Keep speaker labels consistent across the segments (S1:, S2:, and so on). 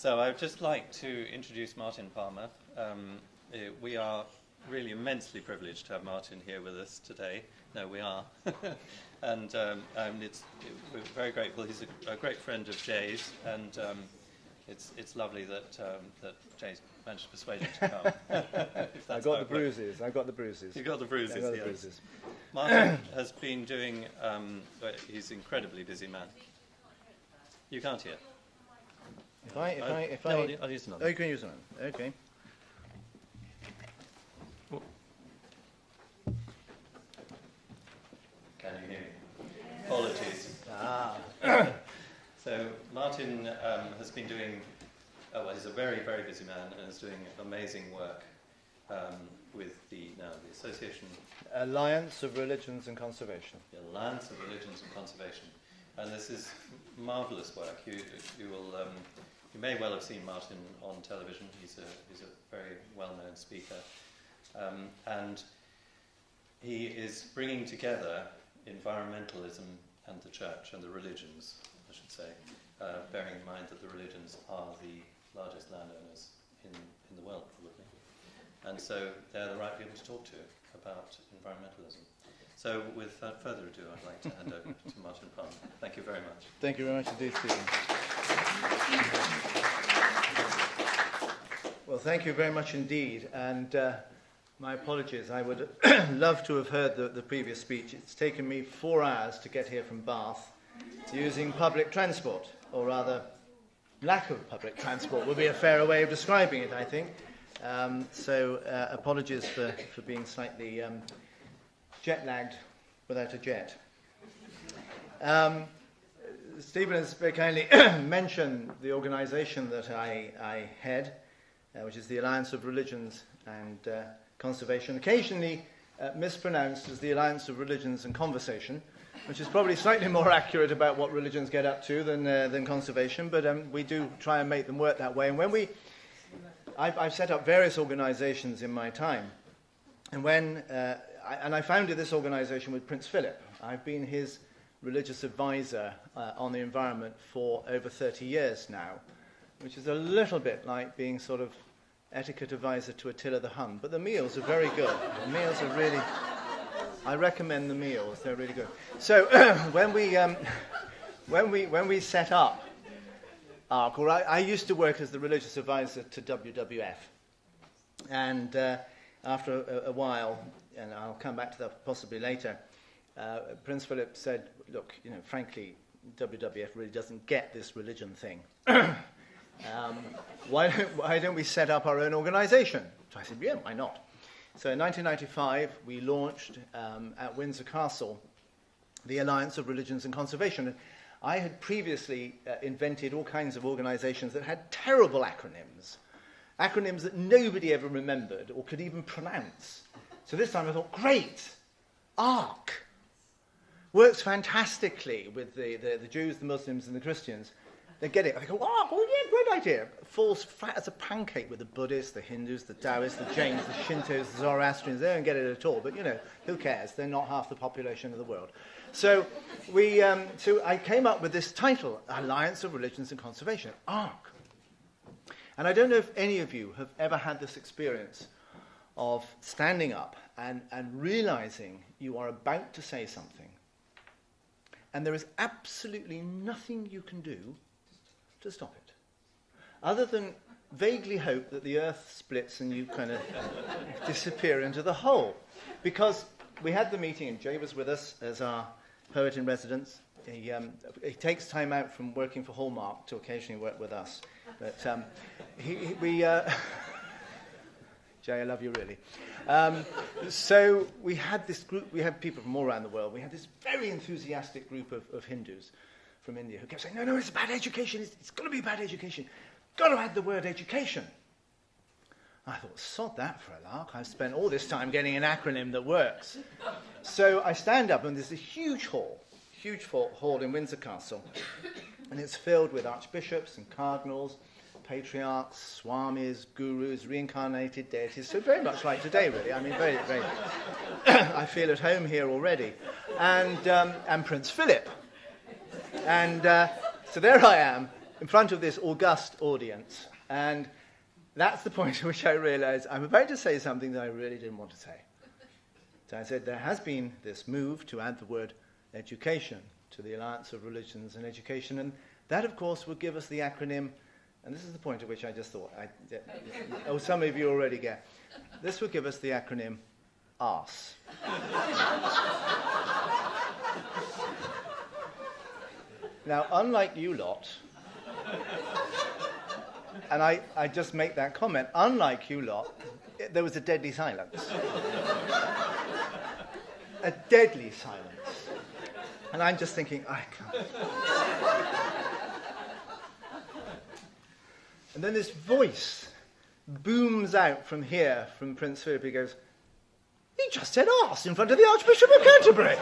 S1: So I would just like to introduce Martin Palmer. We are really immensely privileged to have Martin here with us today. No, we are. And we're very grateful. He's a great friend of Jay's, and it's lovely that Jay's managed to persuade him to come.
S2: I got the bruises.
S1: You got the bruises, yes.
S2: Bruises.
S1: Martin has been doing, he's an incredibly busy man. You can't hear. I'll use another.
S2: Oh, you can use another. Okay.
S1: Can you hear me? Apologies. So Martin has been doing, he's a very, very busy man and is doing amazing work with the Association...
S2: Alliance of Religions and Conservation.
S1: The Alliance of Religions and Conservation. And this is marvellous work. You may well have seen Martin on television. He's a very well-known speaker. And he is bringing together environmentalism and the church and the religions, I should say, bearing in mind that the religions are the largest landowners in the world, probably. And so they're the right people to talk to about environmentalism. So without further ado, I'd like to hand over to Martin Palmer. Thank you very much.
S2: Thank you very much indeed, Stephen. Well, thank you very much indeed. And my apologies. I would love to have heard the previous speech. It's taken me 4 hours to get here from Bath using public transport, or rather, lack of public transport would be a fairer way of describing it, I think. So apologies for being slightly jet-lagged without a jet. Stephen has very kindly mentioned the organisation that I head, which is the Alliance of Religions and Conservation, occasionally mispronounced as the Alliance of Religions and Conversation, which is probably slightly more accurate about what religions get up to than conservation, but we do try and make them work that way. And when I've set up various organisations in my time, and I founded this organisation with Prince Philip. I've been his religious advisor on the environment for over 30 years now, which is a little bit like being sort of etiquette advisor to Attila the Hun. But the meals are very good. The meals are really... I recommend the meals. They're really good. So when we set up ARC, or I used to work as the religious advisor to WWF, and after a while, and I'll come back to that possibly later, Prince Philip said, look, frankly, WWF really doesn't get this religion thing. Why don't we set up our own organisation? So I said, yeah, why not? So in 1995, we launched at Windsor Castle the Alliance of Religions and Conservation. I had previously invented all kinds of organisations that had terrible acronyms that nobody ever remembered or could even pronounce. So this time I thought, great, ARC. Works fantastically with the Jews, the Muslims, and the Christians. They get it. They go, ARC, oh yeah, great idea. Falls flat as a pancake with the Buddhists, the Hindus, the Daoists, the Jains, the Shintos, the Zoroastrians. They don't get it at all. But, who cares? They're not half the population of the world. So I came up with this title, Alliance of Religions and Conservation, ARC. And I don't know if any of you have ever had this experience of standing up and realizing you are about to say something, and there is absolutely nothing you can do to stop it, other than vaguely hope that the earth splits and you kind of disappear into the hole. Because we had the meeting, and Jay was with us as our poet in residence. He takes time out from working for Hallmark to occasionally work with us. But Jay, I love you really. So we had this group, we had people from all around the world. We had this very enthusiastic group of Hindus from India who kept saying, no, it's about education. It's got to be about education. Got to add the word education. I thought, sod that for a lark. I've spent all this time getting an acronym that works. So I stand up, and there's a huge hall in Windsor Castle, and it's filled with archbishops and cardinals, patriarchs, swamis, gurus, reincarnated deities. So very much like today, really. I mean, very, very... I feel at home here already. And Prince Philip. And so there I am, in front of this august audience, and that's the point at which I realized I'm about to say something that I really didn't want to say. So I said there has been this move to add the word education to the Alliance of Religions and Education, and that, of course, would give us the acronym, and this is the point at which I just thought, some of you already get, this would give us the acronym ARSE. Now, unlike you lot, and I just make that comment, unlike you lot, there was a deadly silence. A deadly silence. And I'm just thinking, I can't. And then this voice booms out from here, from Prince Philip. He goes, "He just said arse in front of the Archbishop of Canterbury."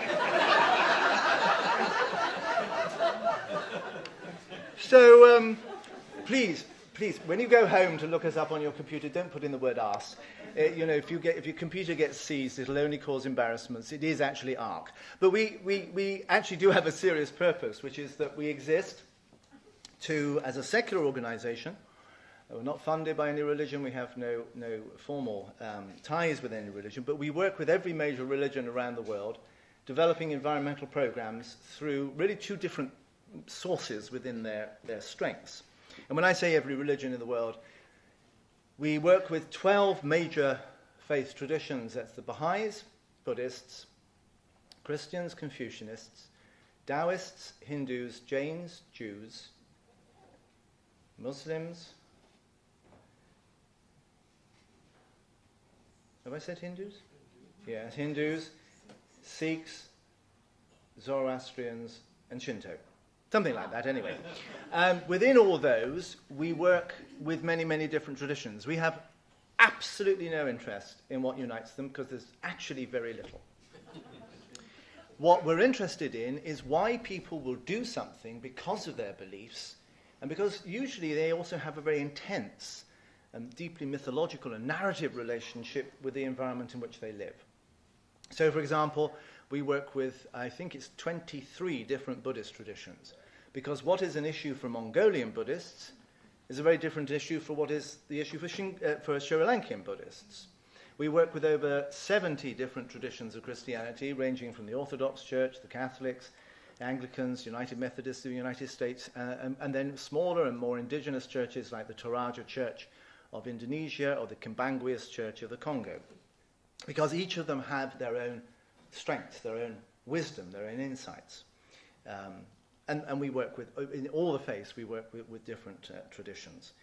S2: So, please, when you go home to look us up on your computer, don't put in the word arse. If your computer gets seized, it'll only cause embarrassments. It is actually ARC. But we actually do have a serious purpose, which is that we exist as a secular organization. We're not funded by any religion. We have no formal ties with any religion. But we work with every major religion around the world, developing environmental programs through really two different sources within their strengths. And when I say every religion in the world, we work with 12 major faith traditions. That's the Baha'is, Buddhists, Christians, Confucianists, Daoists, Hindus, Jains, Jews, Muslims. Have I said Hindus? Yes, Hindus, Sikhs, Zoroastrians, and Shinto. Something like that, anyway. Within all those, we work with many, many different traditions. We have absolutely no interest in what unites them, because there's actually very little. What we're interested in is why people will do something because of their beliefs, and because usually they also have a very intense and deeply mythological and narrative relationship with the environment in which they live. So, for example, we work with, I think it's 23 different Buddhist traditions, because what is an issue for Mongolian Buddhists is a very different issue for what is the issue for Sri Lankan Buddhists. We work with over 70 different traditions of Christianity, ranging from the Orthodox Church, the Catholics, Anglicans, United Methodists of the United States, and then smaller and more indigenous churches like the Toraja Church of Indonesia or the Kimbanguist Church of the Congo, because each of them have their own strengths, their own wisdom, their own insights. And we work with, in all the faiths, we work with different traditions.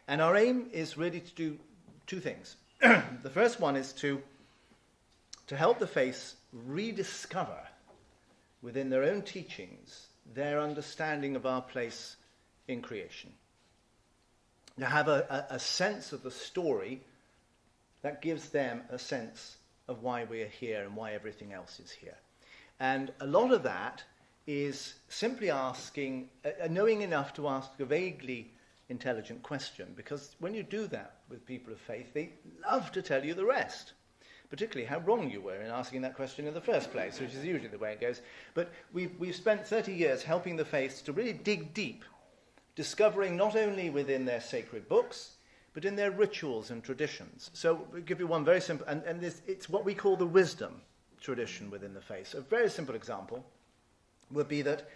S2: And our aim is really to do two things. The first one is to help the faiths rediscover within their own teachings their understanding of our place in creation. To have a sense of the story that gives them a sense of why we are here and why everything else is here. And a lot of that is simply asking, knowing enough to ask a vaguely intelligent question, because when you do that with people of faith, they love to tell you the rest, particularly how wrong you were in asking that question in the first place, which is usually the way it goes. But we've spent 30 years helping the faiths to really dig deep, discovering not only within their sacred books, but in their rituals and traditions. So we'll give you one very simple, and it's what we call the wisdom tradition within the faith. So a very simple example would be that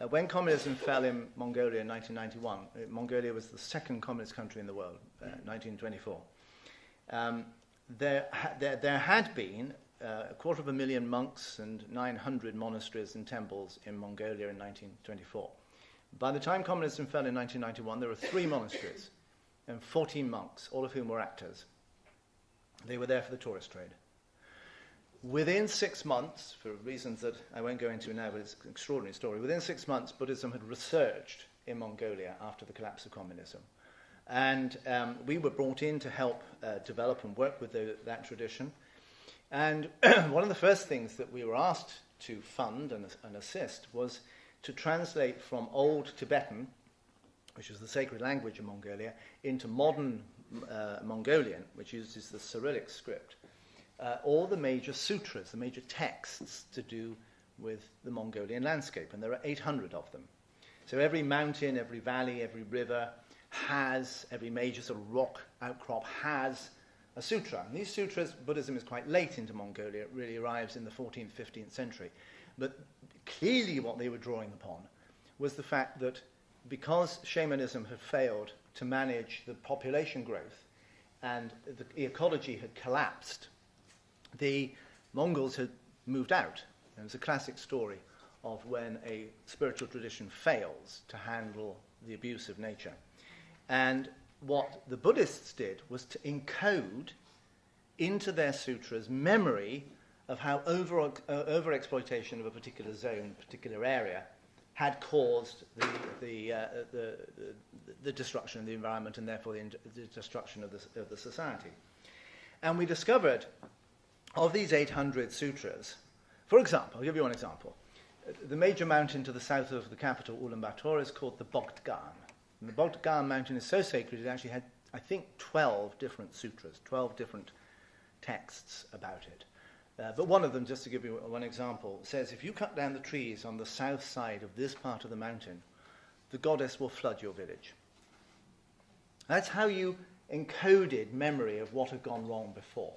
S2: when communism fell in Mongolia in 1991, Mongolia was the second communist country in the world, 1924, there had been 250,000 monks and 900 monasteries and temples in Mongolia in 1924. By the time communism fell in 1991, there were 3 monasteries and 14 monks, all of whom were actors. They were there for the tourist trade. Within 6 months, for reasons that I won't go into now, but it's an extraordinary story, within 6 months, Buddhism had resurged in Mongolia after the collapse of communism. And we were brought in to help develop and work with that tradition. And one of the first things that we were asked to fund and assist was to translate from Old Tibetan, which is the sacred language of Mongolia, into modern Mongolian, which uses the Cyrillic script, all the major sutras, the major texts to do with the Mongolian landscape, and there are 800 of them. So every mountain, every valley, every river has, every major sort of rock outcrop has a sutra. And these sutras, Buddhism is quite late into Mongolia. It really arrives in the 14th, 15th century. But clearly what they were drawing upon was the fact that because shamanism had failed to manage the population growth and the ecology had collapsed, the Mongols had moved out. It was a classic story of when a spiritual tradition fails to handle the abuse of nature. And what the Buddhists did was to encode into their sutras memory of how overexploitation of a particular zone, particular area, had caused the destruction of the environment and therefore the destruction of the society. And we discovered, of these 800 sutras, for example, I'll give you one example. The major mountain to the south of the capital, Ulaanbaatar, is called the Bogd-Gaan. And the Bogd-Gaan mountain is so sacred it actually had, I think, 12 different sutras, 12 different texts about it. But one of them, just to give you one example, says if you cut down the trees on the south side of this part of the mountain, the goddess will flood your village. That's how you encoded memory of what had gone wrong before,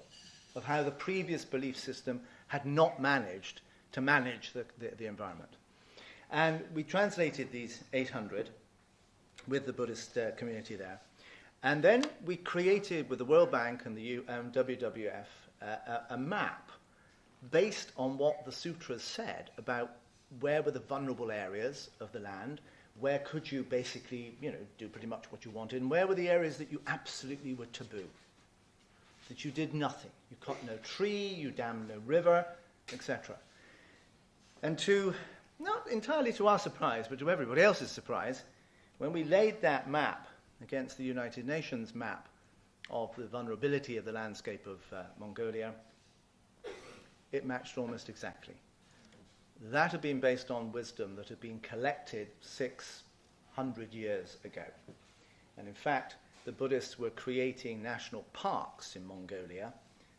S2: of how the previous belief system had not managed to manage the environment. And we translated these 800 with the Buddhist community there. And then we created, with the World Bank and the WWF, a map based on what the sutras said about where were the vulnerable areas of the land, where could you basically, do pretty much what you wanted, and where were the areas that you absolutely were taboo, that you did nothing. You cut no tree, you dammed no river, etc. And not entirely to our surprise, but to everybody else's surprise, when we laid that map against the United Nations map of the vulnerability of the landscape of Mongolia, it matched almost exactly. That had been based on wisdom that had been collected 600 years ago. And in fact, the Buddhists were creating national parks in Mongolia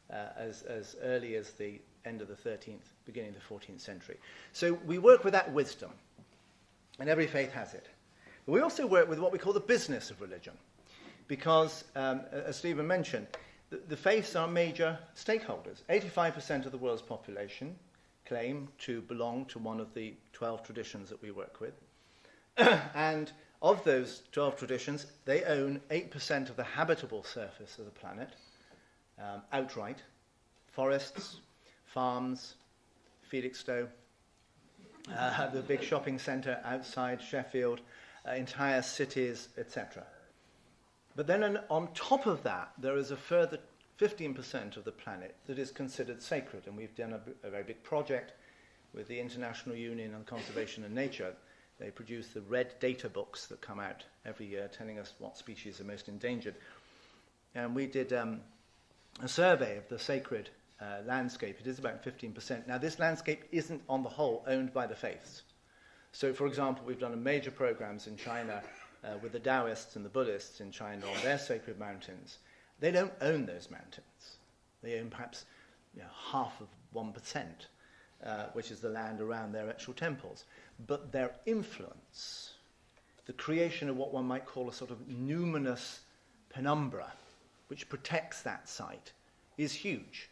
S2: as early as the end of the 13th, beginning of the 14th century. So we work with that wisdom, and every faith has it. But we also work with what we call the business of religion, because, as Stephen mentioned, the faiths are major stakeholders. 85% of the world's population claim to belong to one of the 12 traditions that we work with. And of those 12 traditions, they own 8% of the habitable surface of the planet, outright. Forests, farms, Felixstowe, the big shopping centre outside Sheffield, entire cities, etc. But then on top of that, there is a further 15% of the planet that is considered sacred, and we've done a very big project with the International Union on Conservation and Nature. They produce the red data books that come out every year telling us what species are most endangered. And we did a survey of the sacred landscape. It is about 15%. Now, this landscape isn't, on the whole, owned by the faiths. So, for example, we've done major programs in China with the Daoists and the Buddhists in China on their sacred mountains. They don't own those mountains. They own perhaps half of 1%, which is the land around their actual temples. But their influence, the creation of what one might call a sort of numinous penumbra, which protects that site, is huge.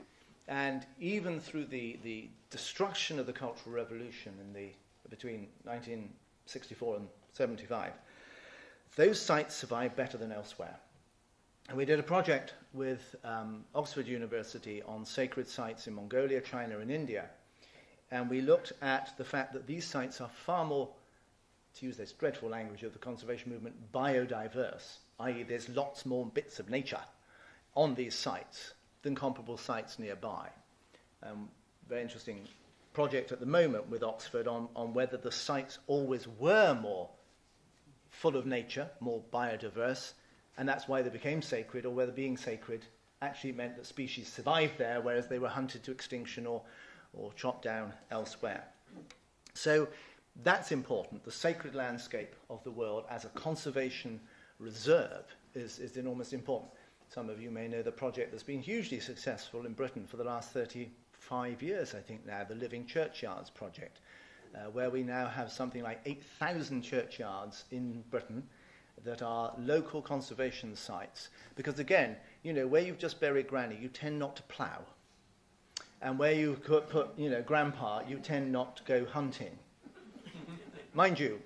S2: And even through the destruction of the Cultural Revolution between 1964 and 75, those sites survive better than elsewhere. And we did a project with Oxford University on sacred sites in Mongolia, China, and India. And we looked at the fact that these sites are far more, to use this dreadful language of the conservation movement, biodiverse, i.e. there's lots more bits of nature on these sites than comparable sites nearby. Very interesting project at the moment with Oxford on whether the sites always were more full of nature, more biodiverse, and that's why they became sacred, or whether being sacred actually meant that species survived there, whereas they were hunted to extinction or chopped down elsewhere. So that's important. The sacred landscape of the world as a conservation reserve is enormously important. Some of you may know the project that's been hugely successful in Britain for the last 35 years, I think now, the Living Churchyards project, where we now have something like 8,000 churchyards in Britain that are local conservation sites. Because again, where you've just buried Granny, you tend not to plough. And where you put Grandpa, you tend not to go hunting. Mind you,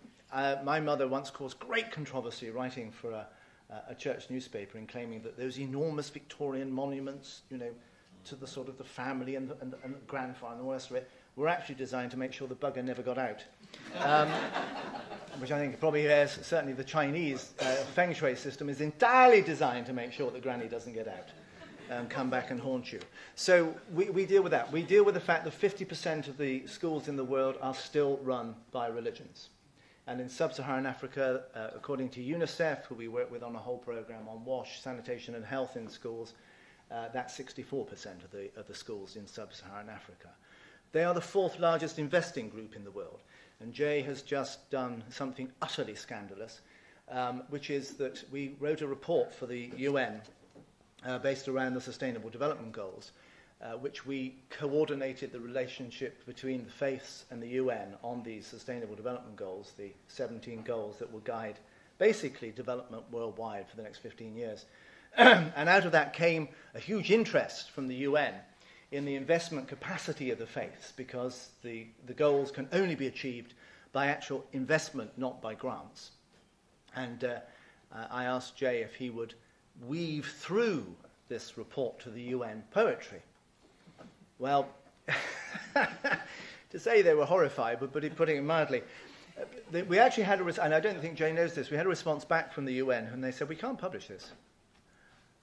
S2: my mother once caused great controversy writing for a church newspaper and claiming that those enormous Victorian monuments, to the sort of the family and the grandfather and all the rest of it, were actually designed to make sure the bugger never got out. Which I think probably is, certainly the Chinese feng shui system is entirely designed to make sure that Granny doesn't get out and come back and haunt you. So we deal with that. We deal with the fact that 50% of the schools in the world are still run by religions. And in sub-Saharan Africa, according to UNICEF, who we work with on a whole program on WASH, sanitation and health in schools, that's 64% of the schools in sub-Saharan Africa. They are the fourth largest investing group in the world. And Jay has just done something utterly scandalous, which is that we wrote a report for the UN based around the Sustainable Development Goals, which we coordinated the relationship between the faiths and the UN on these Sustainable Development Goals, the 17 goals that will guide basically development worldwide for the next 15 years. And out of that came a huge interest from the UN in the investment capacity of the faiths, because the goals can only be achieved by actual investment, not by grants. And I asked Jay if he would weave through this report to the UN poetry. Well, to say they were horrified, but putting it mildly, we actually had and I don't think Jay knows this, we had a response back from the UN, and they said, we can't publish this.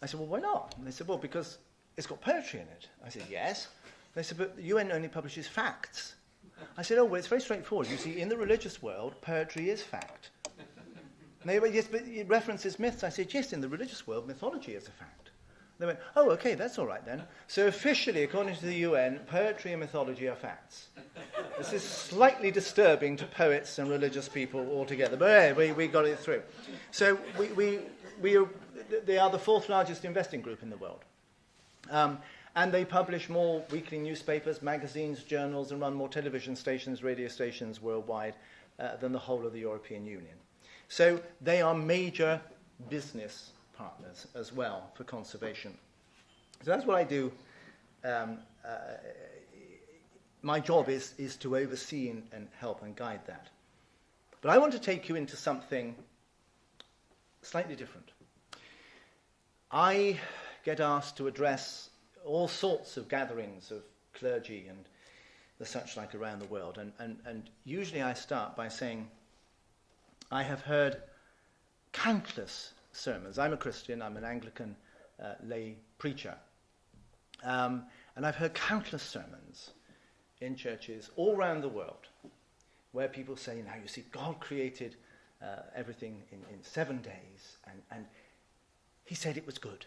S2: I said, well, why not? And they said, well, because it's got poetry in it. I said, yes. They said, but the UN only publishes facts. I said, oh, well, it's very straightforward. You see, in the religious world, poetry is fact. And they went, yes, but it references myths. I said, yes, in the religious world, mythology is a fact. They went, oh, okay, that's all right then. So officially, according to the UN, poetry and mythology are facts. This is slightly disturbing to poets and religious people altogether. But anyway, we got it through. So they are the fourth largest investing group in the world. And they publish more weekly newspapers, magazines, journals, and run more television stations, radio stations worldwide than the whole of the European Union. So they are major business partners as well for conservation. So that's what I do. My job is to oversee and help and guide that. But I want to take you into something slightly different. I get asked to address all sorts of gatherings of clergy and the such like around the world. And usually I start by saying, I have heard countless sermons. I'm a Christian, I'm an Anglican lay preacher. And I've heard countless sermons in churches all around the world where people say, now you see, God created everything in 7 days, and he said it was good.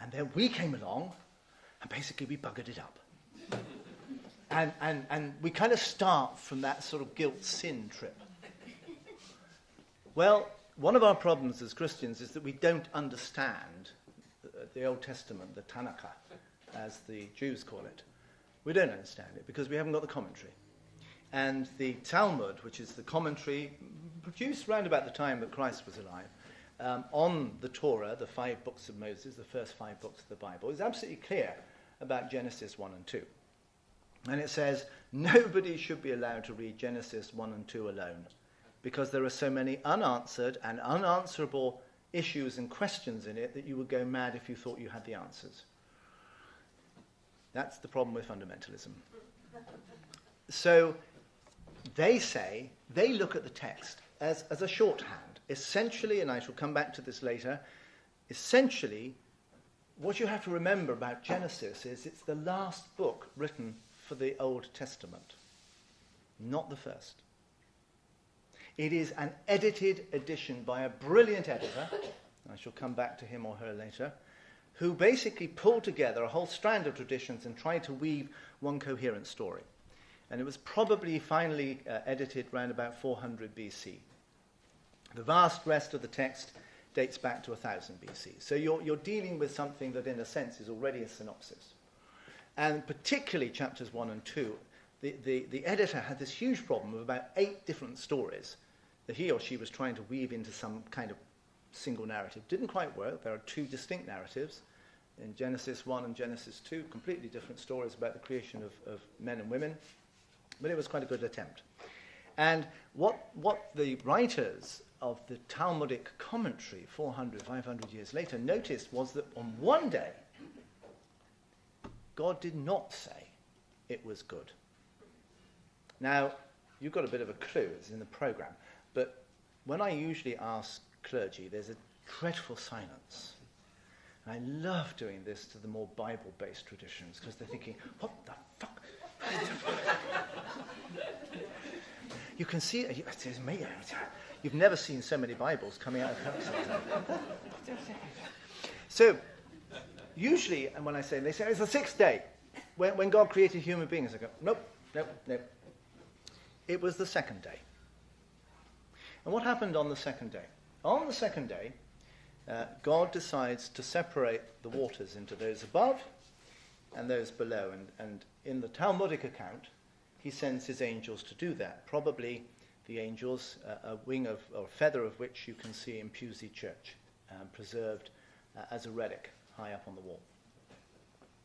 S2: And then we came along, and basically we buggered it up. And we kind of start from that sort of guilt-sin trip. Well, one of our problems as Christians is that we don't understand the Old Testament, the Tanakh, as the Jews call it. We don't understand it because we haven't got the commentary. And the Talmud, which is the commentary produced round about the time that Christ was alive, on the Torah, the 5 books of Moses, the first 5 books of the Bible, is absolutely clear about Genesis 1 and 2. And it says, nobody should be allowed to read Genesis 1 and 2 alone, because there are so many unanswered and unanswerable issues and questions in it that you would go mad if you thought you had the answers. That's the problem with fundamentalism. So they say, they look at the text as a shorthand. Essentially, and I shall come back to this later, essentially, what you have to remember about Genesis is it's the last book written for the Old Testament, not the first. It is an edited edition by a brilliant editor, I shall come back to him or her later, who basically pulled together a whole strand of traditions and tried to weave one coherent story. And it was probably finally edited around about 400 BC. The vast rest of the text dates back to 1000 BC. So you're dealing with something that in a sense is already a synopsis. And particularly chapters 1 and 2 the editor had this huge problem of about 8 different stories that he or she was trying to weave into some kind of single narrative. Didn't quite work. There are 2 distinct narratives in Genesis 1 and Genesis 2, completely different stories about the creation of men and women, but it was quite a good attempt. And what the writers of the Talmudic commentary 400, 500 years later noticed was that on one day, God did not say it was good. Now, you've got a bit of a clue, it's in the program, but when I usually ask clergy, there's a dreadful silence. And I love doing this to the more Bible-based traditions, because they're thinking, what the fuck? You can see, it's amazing. You've never seen so many Bibles coming out of houses. So, usually, and when I say, they say, it's the 6th day. When God created human beings, I go, nope. It was the 2nd day. And what happened on the 2nd day? On the 2nd day, God decides to separate the waters into those above and those below. And in the Talmudic account, he sends his angels to do that. Probably the angels, a wing of, or feather of which you can see in Pusey Church, preserved as a relic high up on the wall.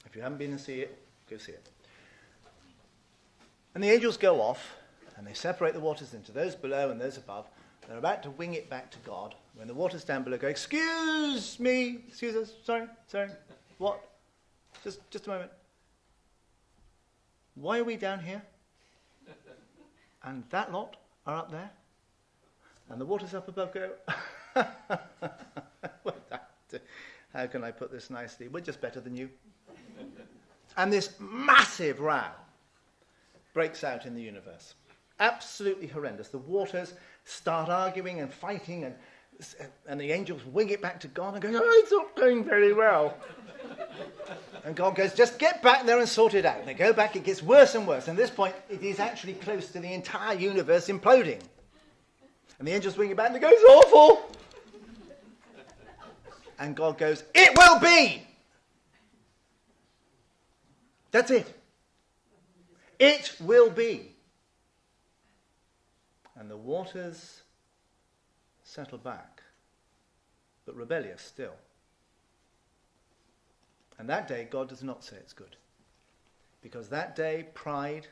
S2: If you haven't been to see it, go see it. And the angels go off, and they separate the waters into those below and those above. They're about to wing it back to God, when the waters down below go, excuse me, excuse us, sorry, what? Just a moment. Why are we down here? And that lot are up there? And the waters up above go, how can I put this nicely? We're just better than you. And this massive row breaks out in the universe. Absolutely horrendous. The waters start arguing and fighting, and the angels wing it back to God and go, oh, it's not going very well. And God goes, just get back there and sort it out. And they go back, it gets worse and worse. And at this point, it is actually close to the entire universe imploding. And the angels wing it back and they go, it's awful. And God goes, it will be. That's it. It will be. And the waters settle back, but rebellious still. And that day, God does not say it's good. Because that day, pride,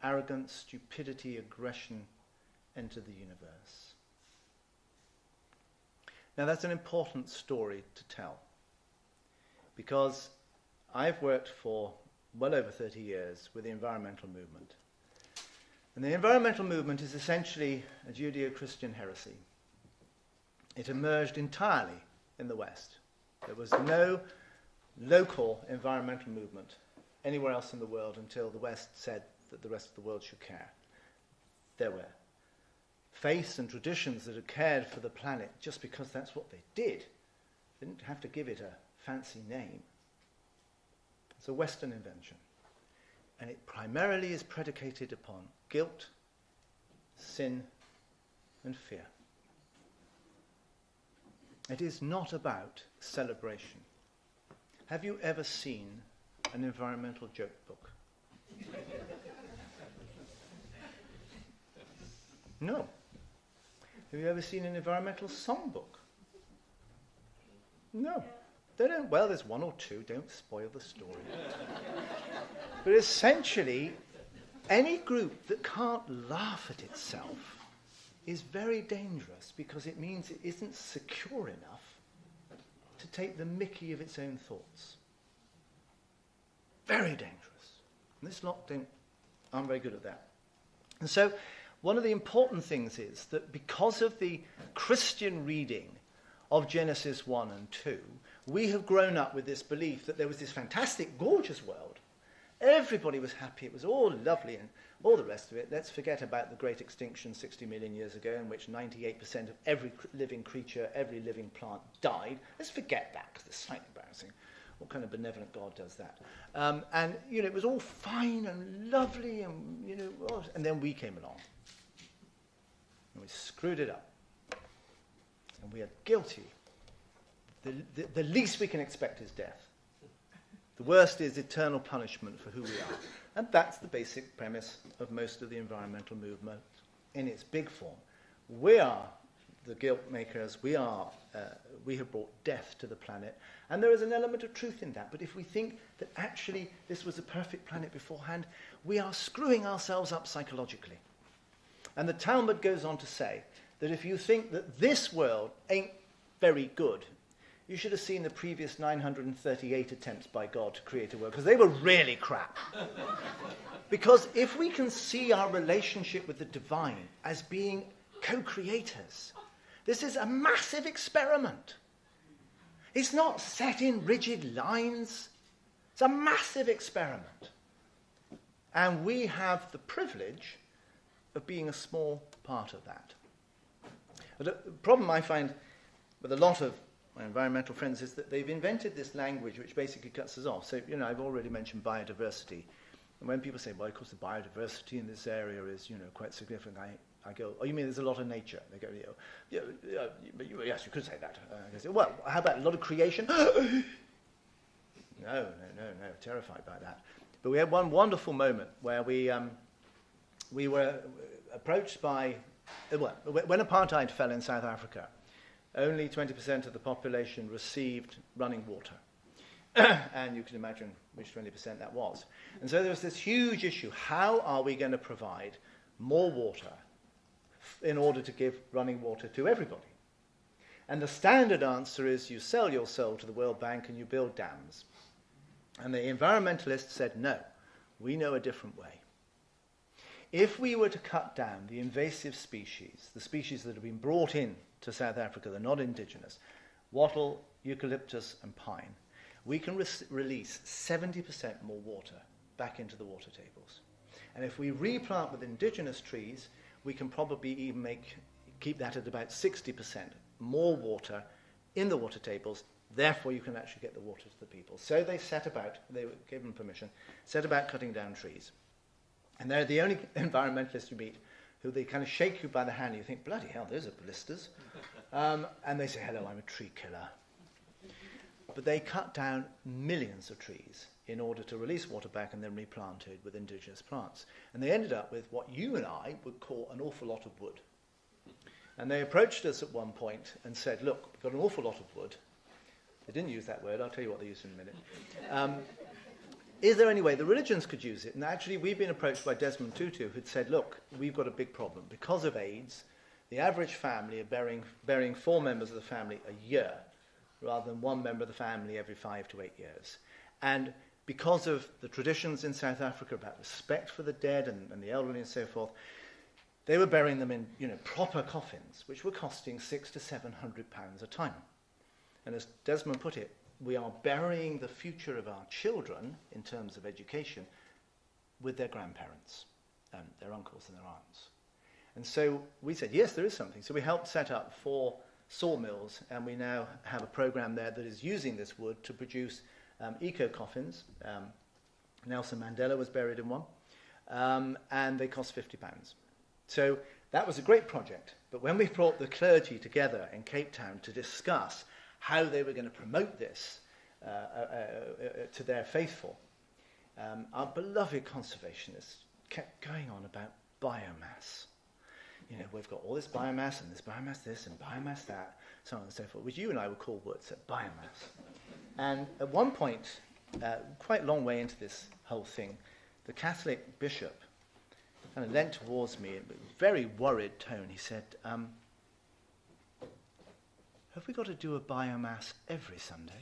S2: arrogance, stupidity, aggression enter the universe. Now, that's an important story to tell. Because I've worked for well over 30 years with the environmental movement. And the environmental movement is essentially a Judeo-Christian heresy. It emerged entirely in the West. There was no local environmental movement anywhere else in the world until the West said that the rest of the world should care. There were faiths and traditions that had cared for the planet just because that's what they did. They didn't have to give it a fancy name. It's a Western invention. And it primarily is predicated upon guilt, sin, and fear. It is not about celebration. Have you ever seen an environmental joke book? No. Have you ever seen an environmental songbook? No. They don't. Well, there's one or two. Don't spoil the story. But essentially, any group that can't laugh at itself is very dangerous because it means it isn't secure enough to take the mickey of its own thoughts. Very dangerous. And this lot aren't very good at that. And so one of the important things is that because of the Christian reading of Genesis 1 and 2, we have grown up with this belief that there was this fantastic, gorgeous world. Everybody was happy. It was all lovely and all the rest of it. Let's forget about the great extinction 60 million years ago in which 98% of every living creature, every living plant died. Let's forget that because it's slightly embarrassing. What kind of benevolent God does that? And, it was all fine and lovely and, and then we came along. And we screwed it up. And we are guilty. The least we can expect is death. The worst is eternal punishment for who we are. And that's the basic premise of most of the environmental movement in its big form. We are the guilt makers. We have brought death to the planet. And there is an element of truth in that. But if we think that actually this was a perfect planet beforehand, we are screwing ourselves up psychologically. And the Talmud goes on to say that if you think that this world ain't very good, you should have seen the previous 938 attempts by God to create a world, because they were really crap. Because if we can see our relationship with the divine as being co-creators, this is a massive experiment. It's not set in rigid lines. It's a massive experiment. And we have the privilege of being a small part of that. But the problem I find with a lot of my environmental friends is that they've invented this language which basically cuts us off. So, I've already mentioned biodiversity. And when people say, well, of course, the biodiversity in this area is, quite significant, I go, oh, you mean there's a lot of nature? They go, yes, you could say that. I say, well, how about a lot of creation? No, terrified by that. But we had one wonderful moment where we were approached by, when apartheid fell in South Africa, only 20% of the population received running water. And you can imagine which 20% that was. And so there was this huge issue. How are we going to provide more water in order to give running water to everybody? And the standard answer is you sell your soul to the World Bank and you build dams. And the environmentalists said, no, we know a different way. If we were to cut down the invasive species, the species that have been brought in to South Africa, they're not indigenous, wattle, eucalyptus and pine, we can release 70% more water back into the water tables. And if we replant with indigenous trees, we can probably even keep that at about 60% more water in the water tables. Therefore, you can actually get the water to the people. So they were given permission, set about cutting down trees. And they're the only environmentalists you meet who they kind of shake you by the hand and you think, bloody hell, those are ballistas. And they say, hello, I'm a tree killer. But they cut down millions of trees in order to release water back and then replant it with indigenous plants. And they ended up with what you and I would call an awful lot of wood. And they approached us at one point and said, look, we've got an awful lot of wood. They didn't use that word. I'll tell you what they used in a minute. Is there any way the religions could use it? And actually, we've been approached by Desmond Tutu, who'd said, look, we've got a big problem. Because of AIDS, the average family are burying 4 members of the family a year, rather than 1 member of the family every 5 to 8 years. And because of the traditions in South Africa about respect for the dead and the elderly and so forth, they were burying them in proper coffins, which were costing £600 to £700 a time. And as Desmond put it, we are burying the future of our children in terms of education with their grandparents, their uncles and their aunts. And so we said, yes, there is something. So we helped set up 4 sawmills, and we now have a program there that is using this wood to produce eco-coffins. Nelson Mandela was buried in one, and they cost £50. So that was a great project. But when we brought the clergy together in Cape Town to discuss how they were going to promote this to their faithful, our beloved conservationists kept going on about biomass. We've got all this biomass and this biomass this and biomass that, so on and so forth, which you and I would call words at biomass. And at one point, quite a long way into this whole thing, the Catholic bishop kind of leant towards me in a very worried tone. He said, have we got to do a biomass every Sunday?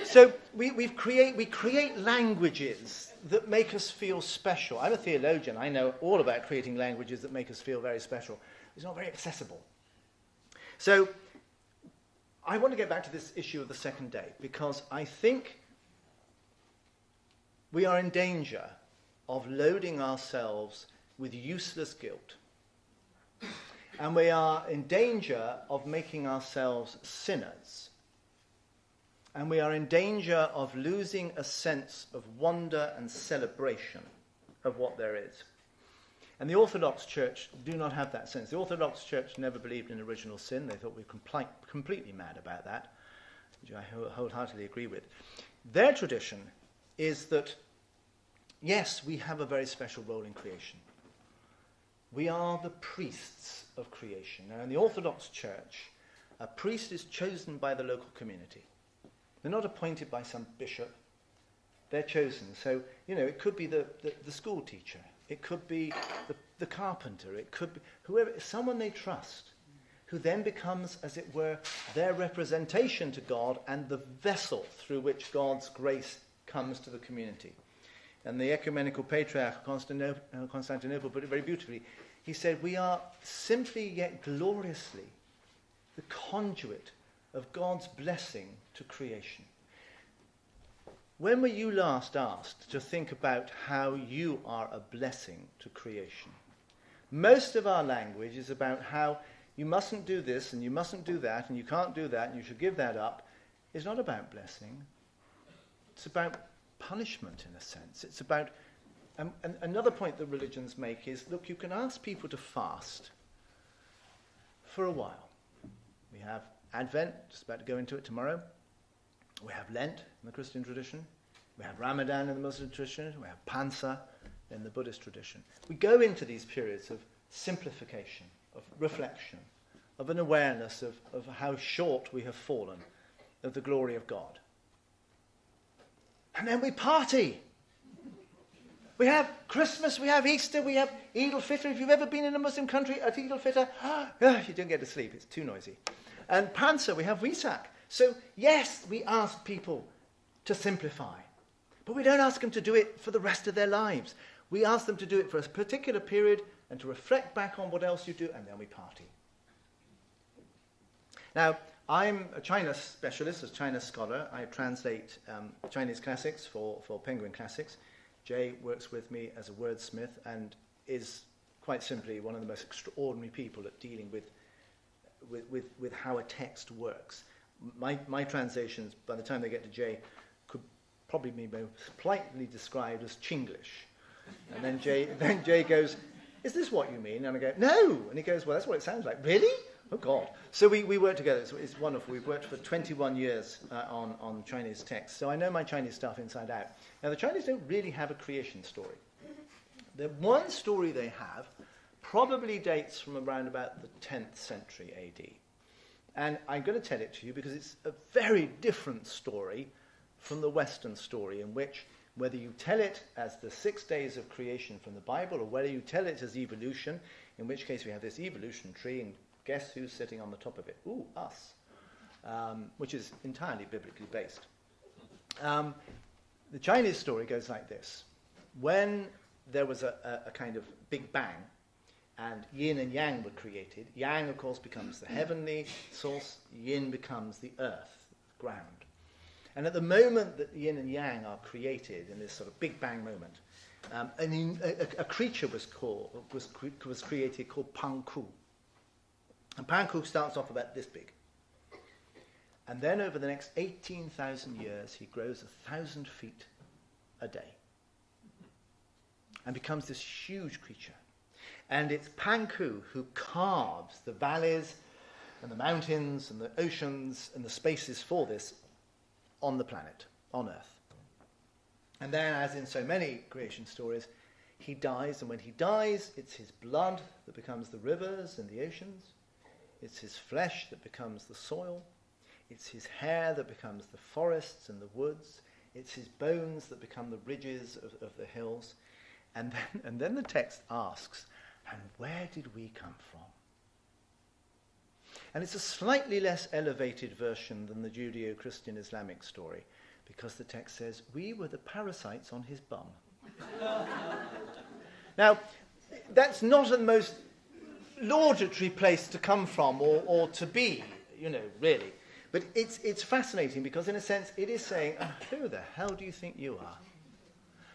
S2: So we create languages that make us feel special. I'm a theologian. I know all about creating languages that make us feel very special. It's not very accessible. So I want to get back to this issue of the second day, because I think we are in danger of loading ourselves with useless guilt. And we are in danger of making ourselves sinners. And we are in danger of losing a sense of wonder and celebration of what there is. And the Orthodox Church do not have that sense. The Orthodox Church never believed in original sin. They thought we were completely mad about that, which I wholeheartedly agree with. Their tradition is that, yes, we have a very special role in creation. We are the priests of creation. Now, in the Orthodox Church, a priest is chosen by the local community. They're not appointed by some bishop. They're chosen. So, it could be the school teacher. It could be the carpenter. It could be whoever, someone they trust, who then becomes, as it were, their representation to God and the vessel through which God's grace comes to the community. And the ecumenical patriarch of Constantinople put it very beautifully. He said, we are simply yet gloriously the conduit of God's blessing to creation. When were you last asked to think about how you are a blessing to creation? Most of our language is about how you mustn't do this and you mustn't do that and you can't do that and you should give that up. It's not about blessing. It's about punishment in a sense. It's about... and another point that religions make is, look, you can ask people to fast for a while. We have Advent, just about to go into it tomorrow. We have Lent in the Christian tradition. We have Ramadan in the Muslim tradition. We have Pansa in the Buddhist tradition. We go into these periods of simplification, of reflection, of an awareness of how short we have fallen of the glory of God. And then we party. We have Christmas, we have Easter, we have Eid al-Fitr. If you've ever been in a Muslim country at Eid al-Fitr, you don't get to sleep, it's too noisy. And Pansa, we have Wesak. So, yes, we ask people to simplify. But we don't ask them to do it for the rest of their lives. We ask them to do it for a particular period and to reflect back on what else you do, and then we party. Now, I'm a China specialist, a China scholar. I translate Chinese classics for Penguin Classics. Jay works with me as a wordsmith and is quite simply one of the most extraordinary people at dealing with how a text works. My translations, by the time they get to Jay, could probably be politely described as Chinglish. And then Jay goes, is this what you mean? And I go, no. And he goes, well, that's what it sounds like. Really? Oh, God. So we work together. It's wonderful. We've worked for 21 years on Chinese texts. So I know my Chinese stuff inside out. Now, the Chinese don't really have a creation story. The one story they have probably dates from around about the 10th century AD. And I'm going to tell it to you because it's a very different story from the Western story, in which, whether you tell it as the 6 days of creation from the Bible, or whether you tell it as evolution, in which case we have this evolution tree, and guess who's sitting on the top of it? Ooh, us. Which is entirely biblically based. The Chinese story goes like this. When there was a kind of Big Bang, and yin and yang were created, yang, of course, becomes the heavenly source, yin becomes the earth, ground. And at the moment that yin and yang are created, in this sort of Big Bang moment, a creature was created called Panku. And Panku starts off about this big. And then over the next 18,000 years, he grows 1,000 feet a day and becomes this huge creature. And it's Panku who carves the valleys and the mountains and the oceans and the spaces for this on the planet, on Earth. And then, as in so many creation stories, he dies, and when he dies, it's his blood that becomes the rivers and the oceans. It's his flesh that becomes the soil. It's his hair that becomes the forests and the woods. It's his bones that become the ridges of the hills. And then the text asks, and where did we come from? And it's a slightly less elevated version than the Judeo-Christian Islamic story, because the text says, we were the parasites on his bum. Now, that's not the most laudatory place to come from or to be, really. But it's fascinating because, in a sense, it is saying, who the hell do you think you are?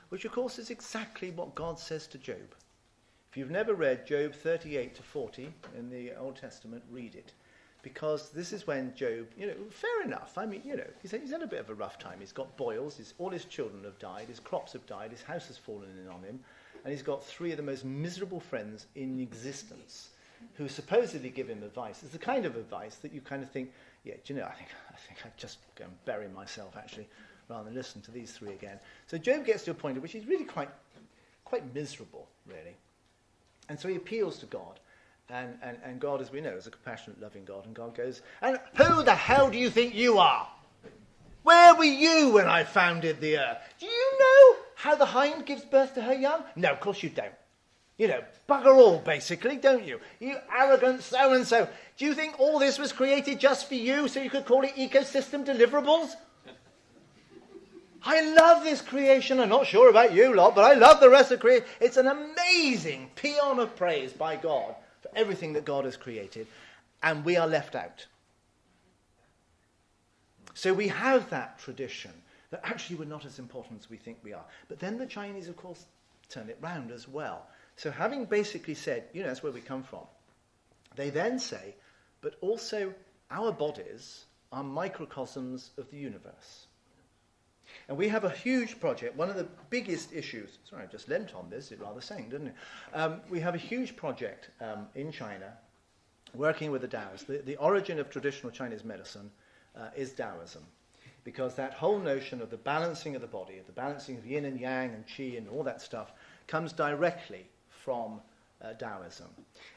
S2: Which, of course, is exactly what God says to Job. If you've never read Job 38 to 40 in the Old Testament, read it. Because this is when Job, fair enough. I mean, he's had a bit of a rough time. He's got boils. All his children have died. His crops have died. His house has fallen in on him. and he's got three of the most miserable friends in existence who supposedly give him advice. It's the kind of advice that you kind of think, yeah, do you know, I think I'd just go and bury myself, actually, rather than listen to these three again. So Job gets to a point at which he's really quite miserable, really. And so he appeals to God. And God, as we know, is a compassionate, loving God. And God goes, and who the hell do you think you are? Where were you when I founded the earth? Do you know how the hind gives birth to her young? No, of course you don't. You know, bugger all, basically, don't you? You arrogant so-and-so. Do you think all this was created just for you so you could call it ecosystem deliverables? I love this creation. I'm not sure about you lot, but I love the rest of creation. It's an amazing paean of praise by God for everything that God has created, and we are left out. So we have that tradition that actually we're not as important as we think we are. But then the Chinese, of course, turn it round as well. So having basically said, you know, that's where we come from, they then say, but also our bodies are microcosms of the universe. And we have a huge project, one of the biggest issues, sorry, I just leant on this, it rather sang, didn't it? We have a huge project in China, working with the Daoists. The origin of traditional Chinese medicine is Taoism, because that whole notion of the balancing of the body, of the balancing of yin and yang and qi and all that stuff, comes directly from Taoism.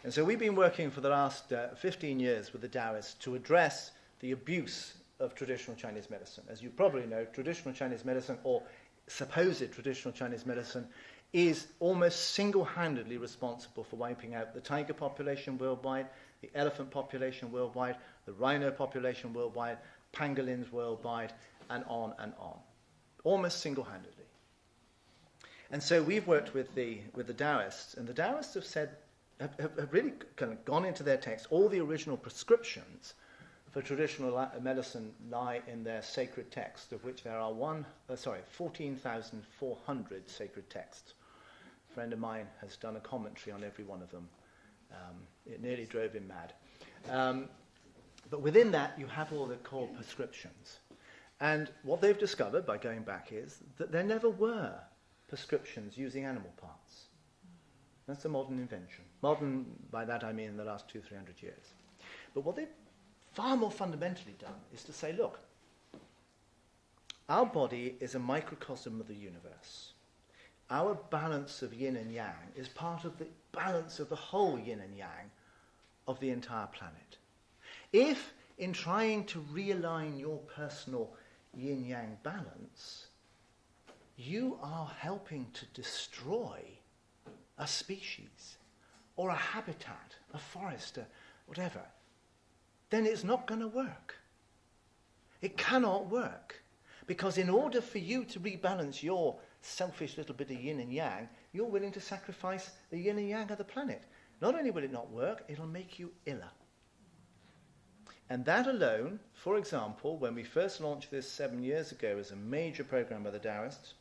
S2: And so we've been working for the last 15 years with the Daoists to address the abuse of traditional Chinese medicine. As you probably know, traditional Chinese medicine, or supposed traditional Chinese medicine, is almost single-handedly responsible for wiping out the tiger population worldwide, the elephant population worldwide, the rhino population worldwide, pangolins worldwide, and on and on. Almost single-handedly. And so we've worked with the Daoists, and the Daoists have said, have really kind of gone into their text. All the original prescriptions for traditional medicine lie in their sacred text, of which there are 14,400 sacred texts. A friend of mine has done a commentary on every one of them. It nearly drove him mad. But within that, you have all the core prescriptions. And what they've discovered by going back is that there never were prescriptions using animal parts. That's a modern invention. Modern, by that I mean in the last 200-300 years. But what they've far more fundamentally done is to say, look, our body is a microcosm of the universe. Our balance of yin and yang is part of the balance of the whole yin and yang of the entire planet. If, in trying to realign your personal yin-yang balance, you are helping to destroy a species or a habitat, a forest, whatever, then it's not going to work. It cannot work. Because in order for you to rebalance your selfish little bit of yin and yang, you're willing to sacrifice the yin and yang of the planet. Not only will it not work, it'll make you iller. And that alone, for example, when we first launched this 7 years ago as a major program by the Daoists,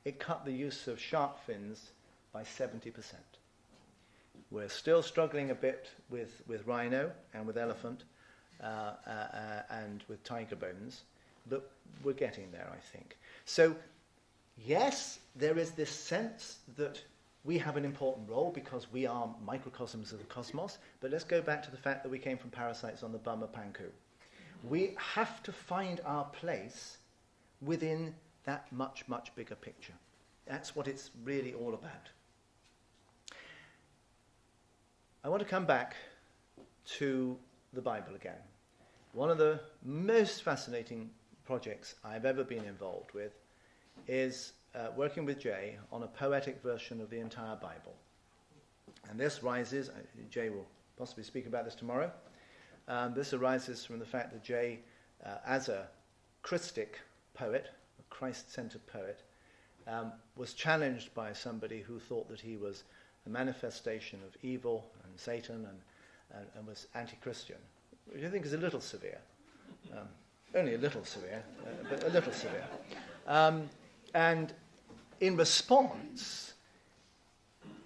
S2: it cut the use of shark fins by 70%. We're still struggling a bit with rhino and with elephant and with tiger bones, but we're getting there, I think. So, yes, there is this sense that we have an important role because we are microcosms of the cosmos, but let's go back to the fact that we came from parasites on the bum of Panku. We have to find our place within that much, much bigger picture. That's what it's really all about. I want to come back to the Bible again. One of the most fascinating projects I've ever been involved with is working with Jay on a poetic version of the entire Bible. And this rises, Jay will possibly speak about this tomorrow, this arises from the fact that Jay, as a Christic poet, a Christ-centered poet, was challenged by somebody who thought that he was a manifestation of evil and Satan and was anti-Christian, which I think is a little severe. Only a little severe, but a little severe. And in response,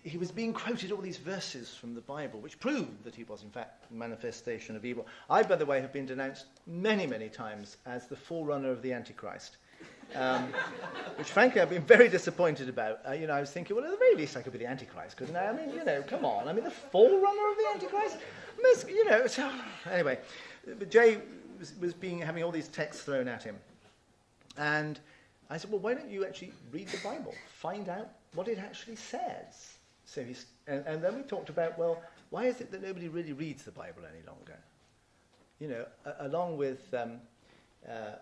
S2: he was being quoted all these verses from the Bible, which proved that he was, in fact, a manifestation of evil. I, by the way, have been denounced many, many times as the forerunner of the Antichrist. which frankly I've been very disappointed about. I was thinking, well, at the very least I could be the Antichrist, couldn't I? I mean, come on. I mean, the forerunner of the Antichrist? So anyway, but Jay was having all these texts thrown at him. And I said, well, why don't you actually read the Bible? Find out what it actually says. So and then we talked about, well, why is it that nobody really reads the Bible any longer? Along with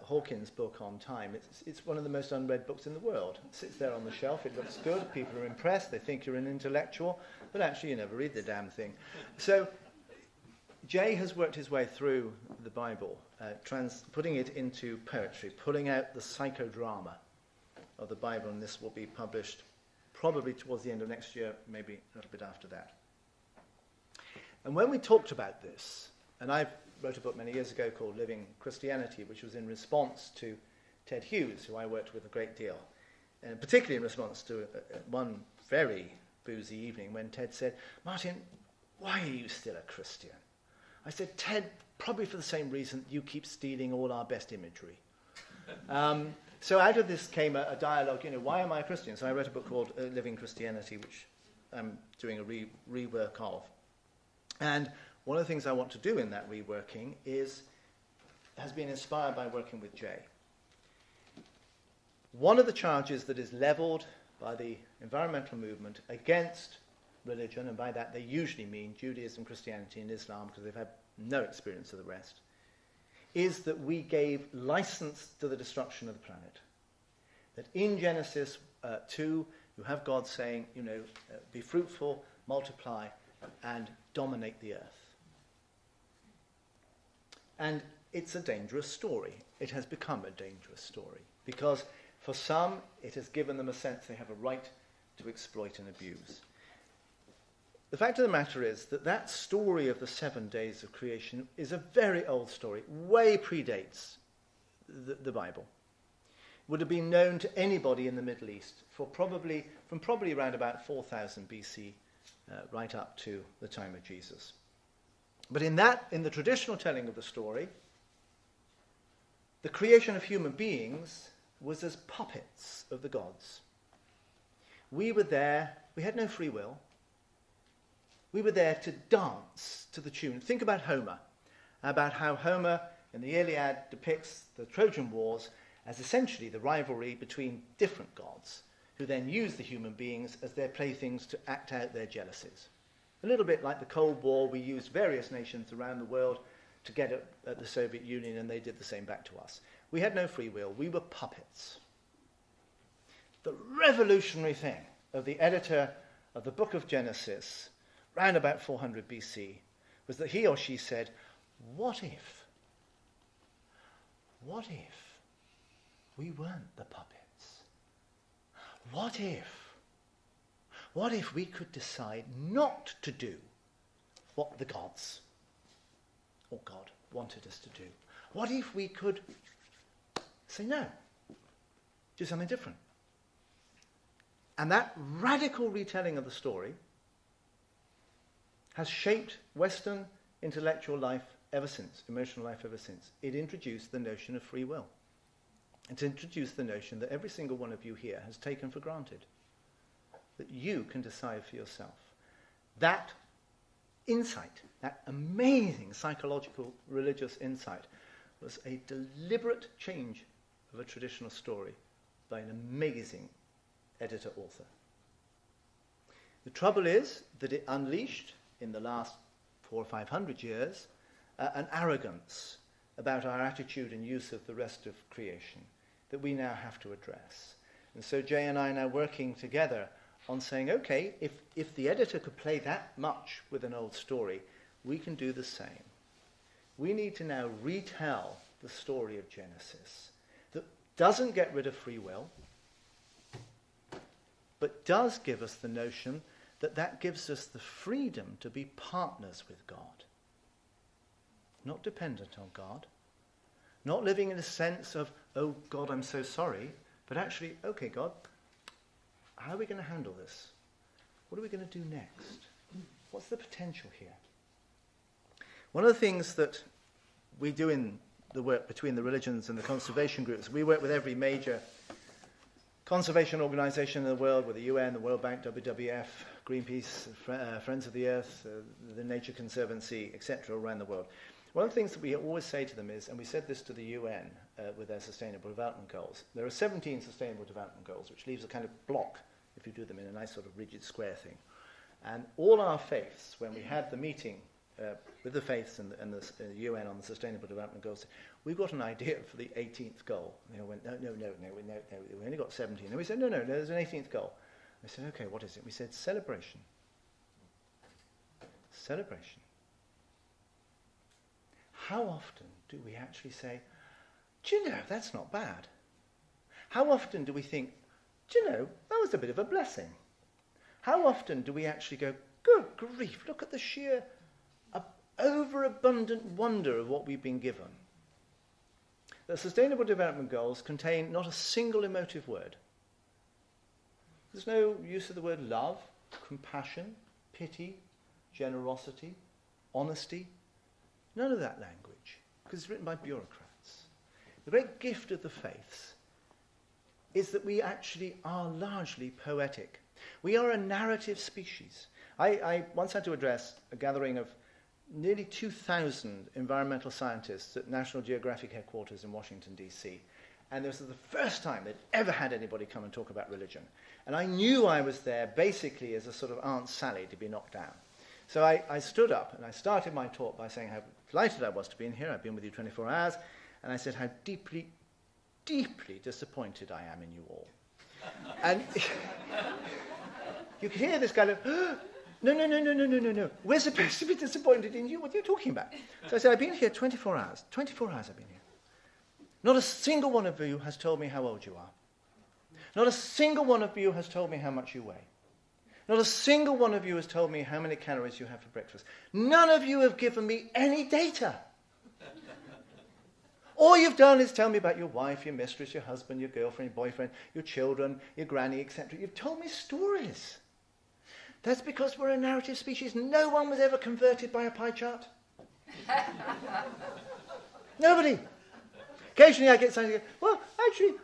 S2: Hawkins' book on time, it's one of the most unread books in the world. It sits there on the shelf, it looks good, people are impressed, they think you're an intellectual, but actually you never read the damn thing. So Jay has worked his way through the Bible, putting it into poetry, pulling out the psychodrama of the Bible, and this will be published probably towards the end of next year, maybe a little bit after that. And when we talked about this, and I wrote a book many years ago called Living Christianity, which was in response to Ted Hughes, who I worked with a great deal, and particularly in response to one very boozy evening when Ted said, Martin, why are you still a Christian? I said, Ted, probably for the same reason you keep stealing all our best imagery. So out of this came a dialogue, why am I a Christian? So I wrote a book called Living Christianity, which I'm doing a rework of. And one of the things I want to do in that reworking has been inspired by working with Jay. One of the charges that is levelled by the environmental movement against religion, and by that they usually mean Judaism, Christianity, and Islam, because they've had no experience of the rest, is that we gave license to the destruction of the planet. That in Genesis 2, you have God saying, be fruitful, multiply, and dominate the earth. And it's a dangerous story. It has become a dangerous story, because for some, it has given them a sense they have a right to exploit and abuse. The fact of the matter is that story of the 7 days of creation is a very old story, way predates the Bible. Would have been known to anybody in the Middle East from probably around about 4000 BC right up to the time of Jesus. But in the traditional telling of the story, the creation of human beings was as puppets of the gods. We were there, we had no free will. We were there to dance to the tune. Think about Homer, about how Homer in the Iliad depicts the Trojan Wars as essentially the rivalry between different gods, who then use the human beings as their playthings to act out their jealousies. A little bit like the Cold War, we used various nations around the world to get at the Soviet Union, and they did the same back to us. We had no free will. We were puppets. The revolutionary thing of the editor of the book of Genesis, round about 400 BC, was that he or she said, what if we weren't the puppets? What if we could decide not to do what the gods or God wanted us to do? What if we could say no, do something different? And that radical retelling of the story has shaped Western intellectual life ever since, emotional life ever since. It introduced the notion of free will. It introduced the notion that every single one of you here has taken for granted, that you can decide for yourself. That insight, that amazing psychological religious insight, was a deliberate change of a traditional story by an amazing editor-author. The trouble is that it unleashed, in the last 400 or 500 years, an arrogance about our attitude and use of the rest of creation that we now have to address. And so Jay and I are now working together on saying, okay, if the editor could play that much with an old story, we can do the same. We need to now retell the story of Genesis that doesn't get rid of free will, but does give us the notion that gives us the freedom to be partners with God. Not dependent on God. Not living in a sense of, oh God, I'm so sorry, but actually, okay, God, how are we going to handle this? What are we going to do next? What's the potential here? One of the things that we do in the work between the religions and the conservation groups. We work with every major conservation organization in the world, with the UN, the World Bank, WWF, Greenpeace, Friends of the Earth, the Nature Conservancy, etc., around the world. One of the things that we always say to them is, and we said this to the UN with their Sustainable Development Goals, there are 17 Sustainable Development Goals, which leaves a kind of block if you do them in a nice sort of rigid square thing. And all our faiths, when we had the meeting with the faiths and the UN on the Sustainable Development Goals, we've got an idea for the 18th goal. And they all went, no, we only got 17. And we said, no, there's an 18th goal. I said, okay, what is it? We said, celebration. Celebration. How often do we actually say, do you know, that's not bad? How often do we think, do you know, that was a bit of a blessing? How often do we actually go, good grief, look at the sheer overabundant wonder of what we've been given? The Sustainable Development Goals contain not a single emotive word. There's no use of the word love, compassion, pity, generosity, honesty. None of that language, because it's written by bureaucrats. The great gift of the faiths is that we actually are largely poetic. We are a narrative species. I once had to address a gathering of nearly 2,000 environmental scientists at National Geographic headquarters in Washington, D.C., and this was the first time they'd ever had anybody come and talk about religion. And I knew I was there basically as a sort of Aunt Sally to be knocked down. So I stood up and I started my talk by saying how delighted I was to be in here. I've been with you 24 hours. And I said how deeply, deeply disappointed I am in you all. And you could hear this kind of, no. We're supposed to be disappointed in you. What are you talking about? So I said, I've been here 24 hours. 24 hours I've been here. Not a single one of you has told me how old you are. Not a single one of you has told me how much you weigh. Not a single one of you has told me how many calories you have for breakfast. None of you have given me any data. All you've done is tell me about your wife, your mistress, your husband, your girlfriend, your boyfriend, your children, your granny, etc. You've told me stories. That's because we're a narrative species. No one was ever converted by a pie chart. Nobody. Occasionally I get something, well, actually,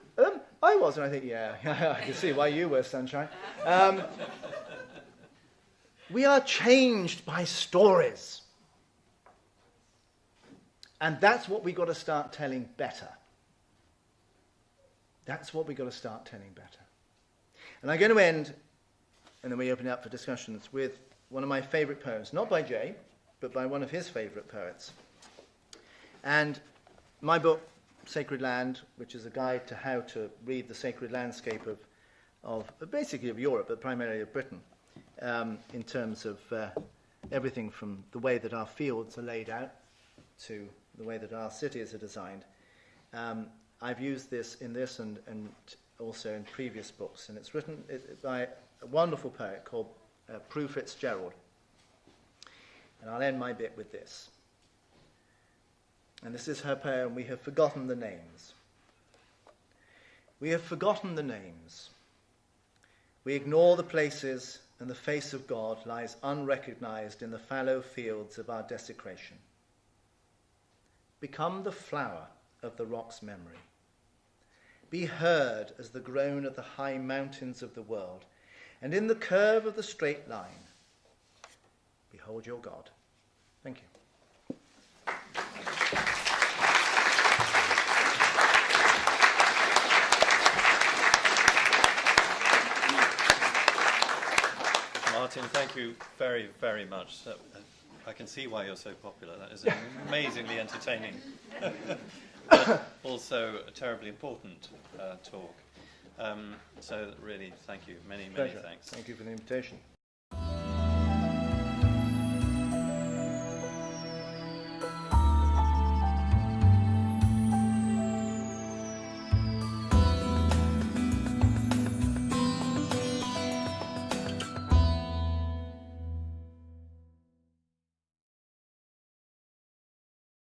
S2: I was. And I think, yeah, I can see why you were, sunshine. We are changed by stories. And that's what we've got to start telling better. That's what we've got to start telling better. And I'm going to end, and then we open it up for discussions, with one of my favourite poems, not by Jay, but by one of his favourite poets. And my book, Sacred Land, which is a guide to how to read the sacred landscape of basically of Europe, but primarily of Britain, in terms of everything from the way that our fields are laid out to the way that our cities are designed. I've used this in this and also in previous books, and it's written by a wonderful poet called Prue Fitzgerald. And I'll end my bit with this. And this is her poem, We Have Forgotten the Names. We have forgotten the names. We ignore the places, and the face of God lies unrecognized in the fallow fields of our desecration. Become the flower of the rock's memory. Be heard as the groan of the high mountains of the world, and in the curve of the straight line, behold your God. Thank you.
S1: Martin, thank you very, very much. I can see why you're so popular. That is amazingly entertaining, but also a terribly important talk. So really, thank you. Many
S2: Pleasure.
S1: thanks.
S2: Thank you for the invitation.